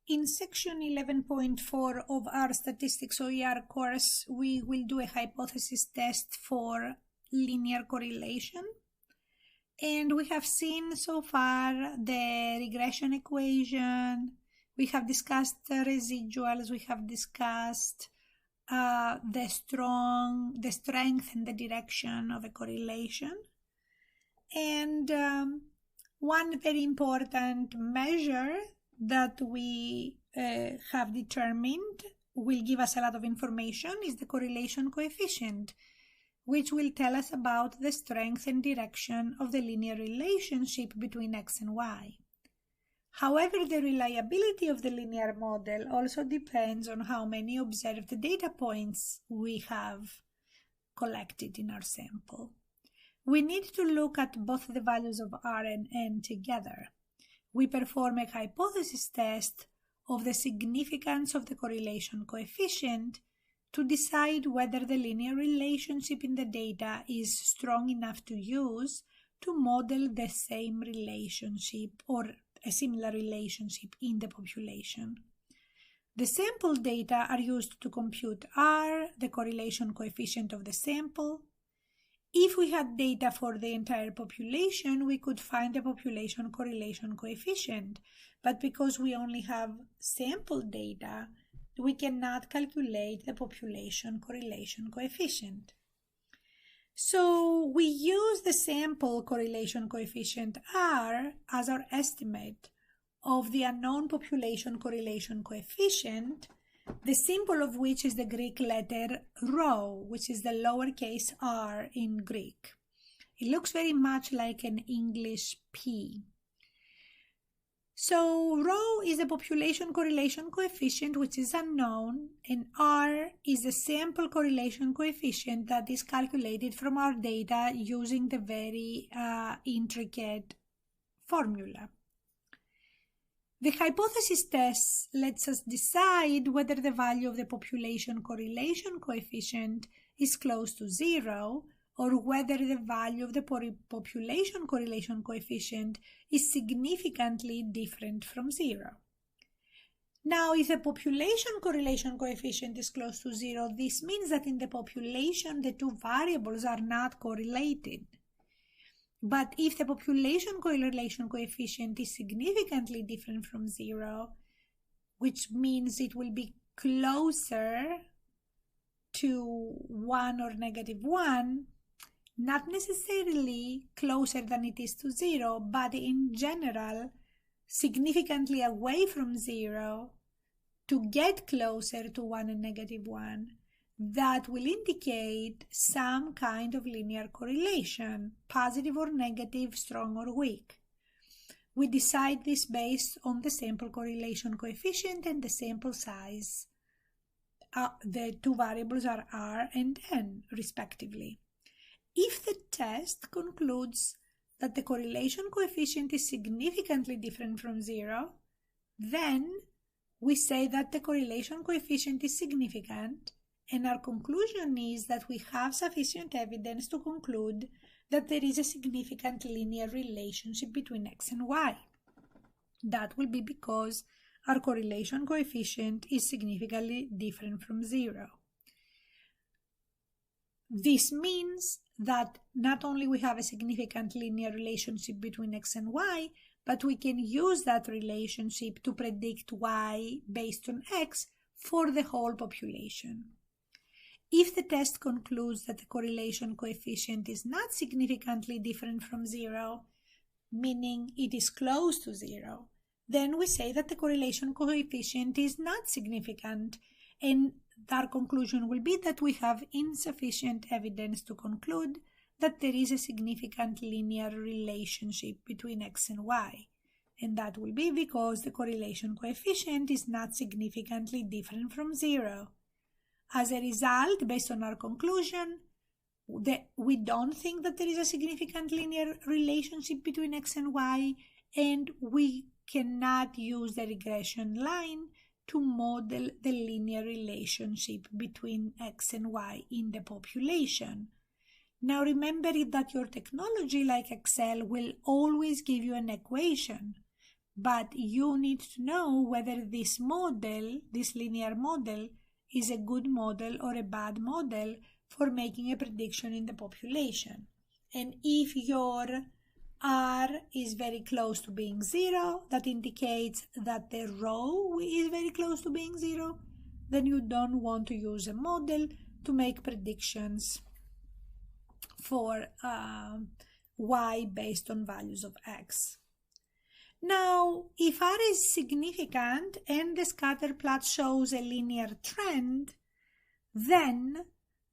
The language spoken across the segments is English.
In section 11.4 of our Statistics OER course, we will do a hypothesis test for linear correlation. And we have seen so far the regression equation, we have discussed the residuals, we have discussed the strength and the direction of a correlation. And one very important measure that we have determined will give us a lot of information is the correlation coefficient, which will tell us about the strength and direction of the linear relationship between x and y. However, the reliability of the linear model also depends on how many observed data points we have collected in our sample. We need to look at both the values of r and n together. We perform a hypothesis test of the significance of the correlation coefficient to decide whether the linear relationship in the data is strong enough to use to model the same relationship or a similar relationship in the population. The sample data are used to compute R, the correlation coefficient of the sample. If we had data for the entire population, we could find the population correlation coefficient, but because we only have sample data, we cannot calculate the population correlation coefficient. So we use the sample correlation coefficient R as our estimate of the unknown population correlation coefficient, the symbol of which is the Greek letter rho, which is the lowercase r in Greek. It looks very much like an English P. So rho is the population correlation coefficient, which is unknown, and r is the sample correlation coefficient that is calculated from our data using the very intricate formula. The hypothesis test lets us decide whether the value of the population correlation coefficient is close to 0 or whether the value of the population correlation coefficient is significantly different from 0. Now, if the population correlation coefficient is close to 0, this means that in the population the two variables are not correlated. But if the population correlation coefficient is significantly different from 0, which means it will be closer to 1 or -1, not necessarily closer than it is to 0, but in general, significantly away from 0 to get closer to 1 and -1, that will indicate some kind of linear correlation, positive or negative, strong or weak. We decide this based on the sample correlation coefficient and the sample size. The two variables are r and n, respectively. If the test concludes that the correlation coefficient is significantly different from 0, then we say that the correlation coefficient is significant, and our conclusion is that we have sufficient evidence to conclude that there is a significant linear relationship between x and y. That will be because our correlation coefficient is significantly different from 0. This means that not only we have a significant linear relationship between x and y, but we can use that relationship to predict y based on x for the whole population. If the test concludes that the correlation coefficient is not significantly different from 0, meaning it is close to 0, then we say that the correlation coefficient is not significant, and our conclusion will be that we have insufficient evidence to conclude that there is a significant linear relationship between x and y, and that will be because the correlation coefficient is not significantly different from 0. As a result, based on our conclusion, we don't think that there is a significant linear relationship between x and y, and we cannot use the regression line to model the linear relationship between x and y in the population. Now remember that your technology like Excel will always give you an equation, but you need to know whether this model, this linear model, is a good model or a bad model for making a prediction in the population. And if your R is very close to being 0, that indicates that the rho is very close to being 0, then you don't want to use a model to make predictions for Y based on values of X. Now, if R is significant and the scatter plot shows a linear trend, then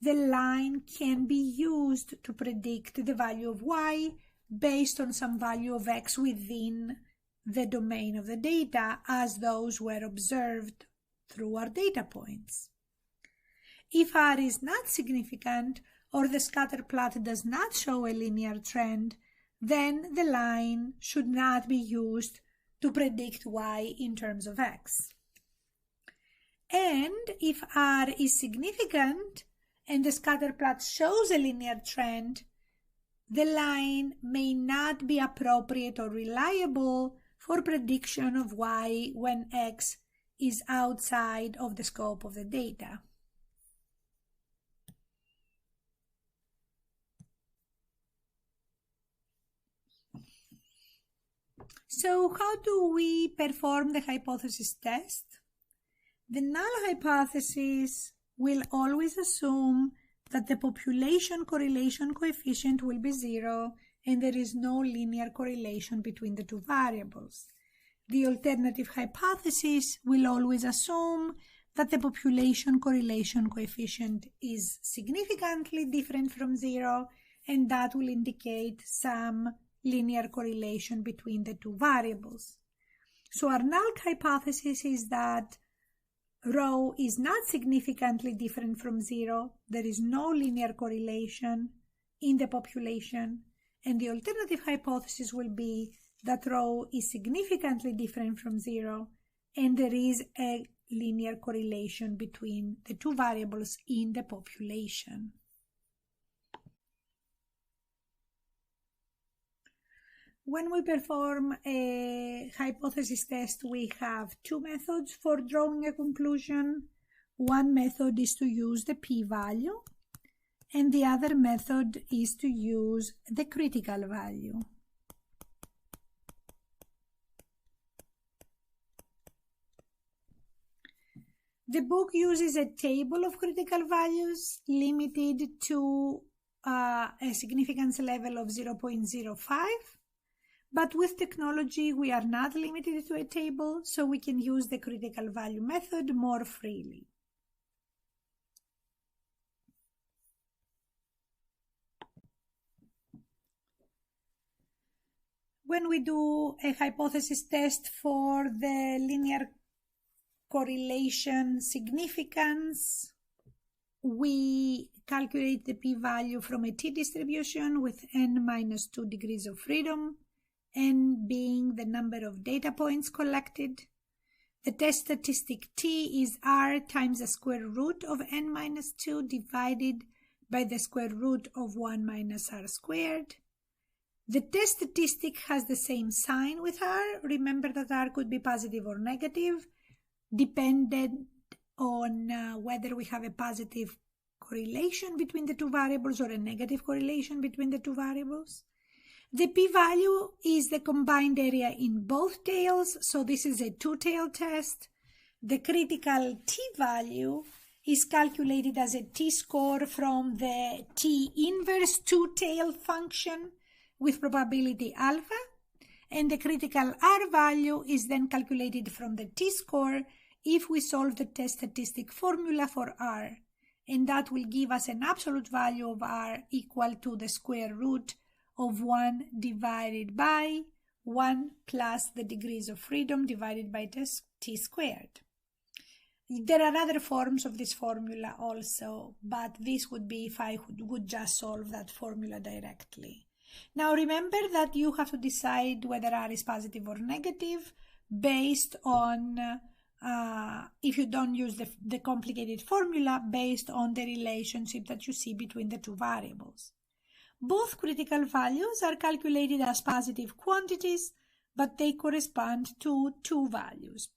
the line can be used to predict the value of Y based on some value of X within the domain of the data as those were observed through our data points. If R is not significant or the scatter plot does not show a linear trend, then the line should not be used to predict Y in terms of X. And if R is significant and the scatter plot shows a linear trend, the line may not be appropriate or reliable for prediction of Y when X is outside of the scope of the data. So how do we perform the hypothesis test? The null hypothesis will always assume that the population correlation coefficient will be 0 and there is no linear correlation between the two variables. The alternative hypothesis will always assume that the population correlation coefficient is significantly different from 0, and that will indicate some linear correlation between the two variables. So our null hypothesis is that rho is not significantly different from 0, there is no linear correlation in the population, and the alternative hypothesis will be that rho is significantly different from 0 and there is a linear correlation between the two variables in the population. When we perform a hypothesis test, we have two methods for drawing a conclusion. One method is to use the p-value, and the other method is to use the critical value. The book uses a table of critical values limited to a significance level of 0.05. But with technology, we are not limited to a table, so we can use the critical value method more freely. When we do a hypothesis test for the linear correlation significance, we calculate the p-value from a t-distribution with n-2 degrees of freedom, n being the number of data points collected. The test statistic t is r times the square root of n-2 divided by the square root of 1 minus r squared. The test statistic has the same sign with r. Remember that r could be positive or negative, dependent on whether we have a positive correlation between the two variables or a negative correlation between the two variables. The p-value is the combined area in both tails, so this is a two-tail test. The critical t-value is calculated as a t-score from the t-inverse two-tail function with probability alpha, and the critical r-value is then calculated from the t-score if we solve the test statistic formula for r, and that will give us an absolute value of r equal to the square root of 1 divided by 1 plus the degrees of freedom divided by t squared. There are other forms of this formula also, but this would be if I would just solve that formula directly. Now remember that you have to decide whether r is positive or negative based on, if you don't use the complicated formula, based on the relationship that you see between the two variables. Both critical values are calculated as positive quantities, but they correspond to two values,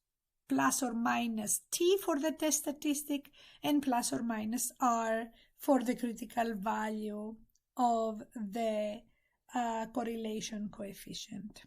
plus or minus t for the test statistic and plus or minus r for the critical value of the correlation coefficient.